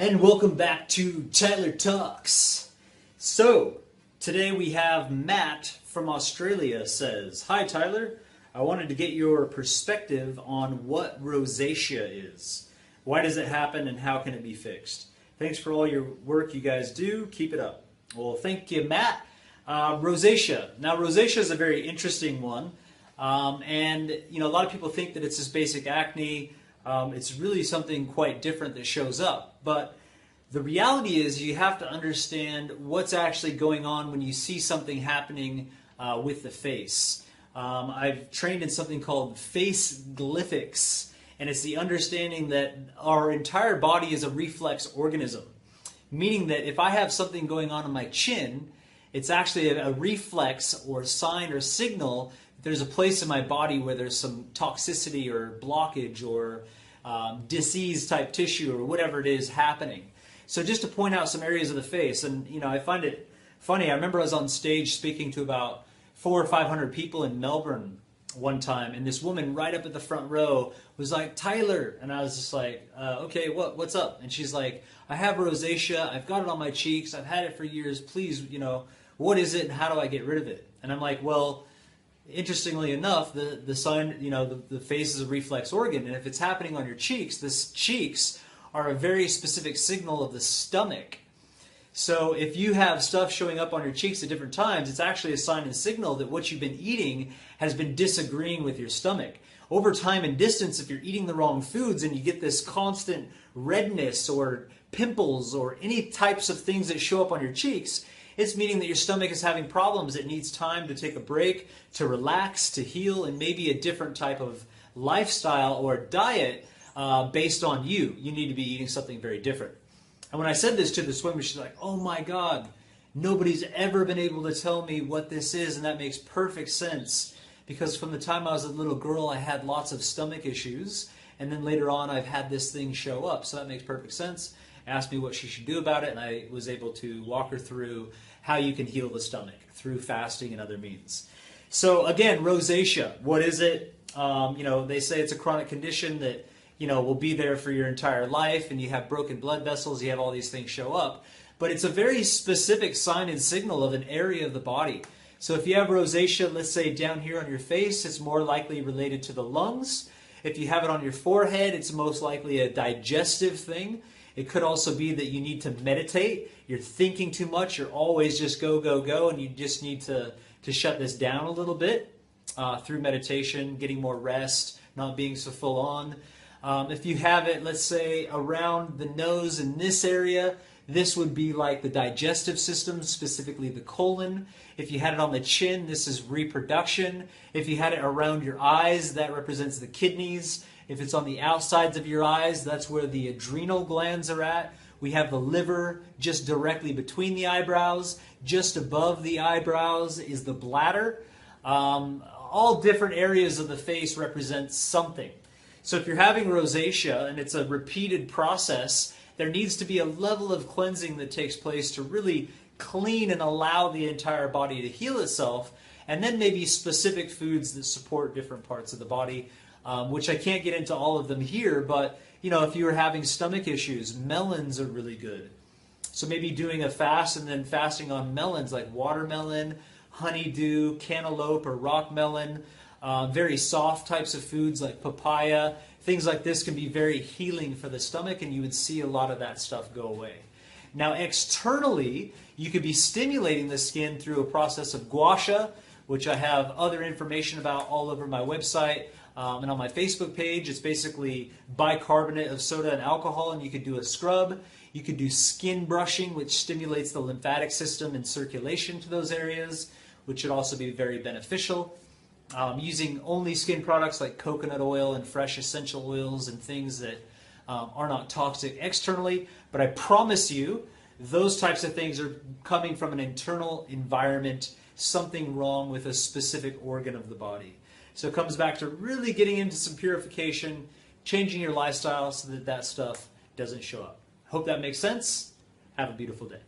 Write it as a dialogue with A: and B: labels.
A: And welcome back to Tyler Talks. So, today we have Matt from Australia says, "Hi Tyler, I wanted to get your perspective on what rosacea is. Why does it happen and how can it be fixed? Thanks for all your work you guys do. Keep it up." Well, thank you, Matt. Rosacea. Now, rosacea is a very interesting one. And, a lot of people think that it's just basic acne. It's really something quite different that shows up. But the reality is you have to understand what's actually going on when you see something happening with the face. I've trained in something called face glyphics, and it's the understanding that our entire body is a reflex organism, meaning that if I have something going on in my chin, it's actually a reflex or sign or signal that there's a place in my body where there's some toxicity or blockage or disease type tissue or whatever it is happening. So just to point out some areas of the face, and I find it funny. I remember I was on stage speaking to about 400 or 500 people in Melbourne one time, and this woman right up at the front row was like, "Tyler," and I was just like, "Okay, what's up?" And she's like, "I have rosacea. I've got it on my cheeks. I've had it for years. Please, what is it and how do I get rid of it?" And I'm like, well, interestingly enough, the sign, the face is a reflex organ, and if it's happening on your cheeks, the cheeks are a very specific signal of the stomach. So if you have stuff showing up on your cheeks at different times, it's actually a sign and signal that what you've been eating has been disagreeing with your stomach. Over time and distance, if you're eating the wrong foods and you get this constant redness or pimples or any types of things that show up on your cheeks, it's meaning that your stomach is having problems. It needs time to take a break, to relax, to heal, and maybe a different type of lifestyle or diet based on you. You need to be eating something very different. And when I said this to this woman, she's like, "Oh my God, nobody's ever been able to tell me what this is," and that makes perfect sense. Because from the time I was a little girl, I had lots of stomach issues, and then later on I've had this thing show up. So that makes perfect sense. Asked me what she should do about it, and I was able to walk her through how you can heal the stomach through fasting and other means. So again, rosacea, what is it? They say it's a chronic condition that will be there for your entire life, and you have broken blood vessels, you have all these things show up. But it's a very specific sign and signal of an area of the body. So if you have rosacea, let's say down here on your face, it's more likely related to the lungs. If you have it on your forehead, it's most likely a digestive thing. It could also be that you need to meditate. You're thinking too much. You're always just go, go, go, and you just need to shut this down a little bit through meditation, getting more rest, not being so full on. If you have it, let's say, around the nose in this area, this would be like the digestive system, specifically the colon. If you had it on the chin, this is reproduction. If you had it around your eyes, that represents the kidneys. If it's on the outsides of your eyes, that's where the adrenal glands are at. We have the liver just directly between the eyebrows. Just above the eyebrows is the bladder. All different areas of the face represent something. So if you're having rosacea and it's a repeated process, there needs to be a level of cleansing that takes place to really clean and allow the entire body to heal itself, and then maybe specific foods that support different parts of the body, which I can't get into all of them here, but if you were having stomach issues, melons are really good. So maybe doing a fast and then fasting on melons like watermelon, honeydew, cantaloupe, or rock melon. Very soft types of foods like papaya. Things like this can be very healing for the stomach, and you would see a lot of that stuff go away. Now externally, you could be stimulating the skin through a process of gua sha, which I have other information about all over my website and on my Facebook page. It's basically bicarbonate of soda and alcohol, and you could do a scrub. You could do skin brushing, which stimulates the lymphatic system and circulation to those areas, which should also be very beneficial. Using only skin products like coconut oil and fresh essential oils and things that are not toxic externally. But I promise you, those types of things are coming from an internal environment, something wrong with a specific organ of the body. So it comes back to really getting into some purification, changing your lifestyle so that that stuff doesn't show up. Hope that makes sense. Have a beautiful day.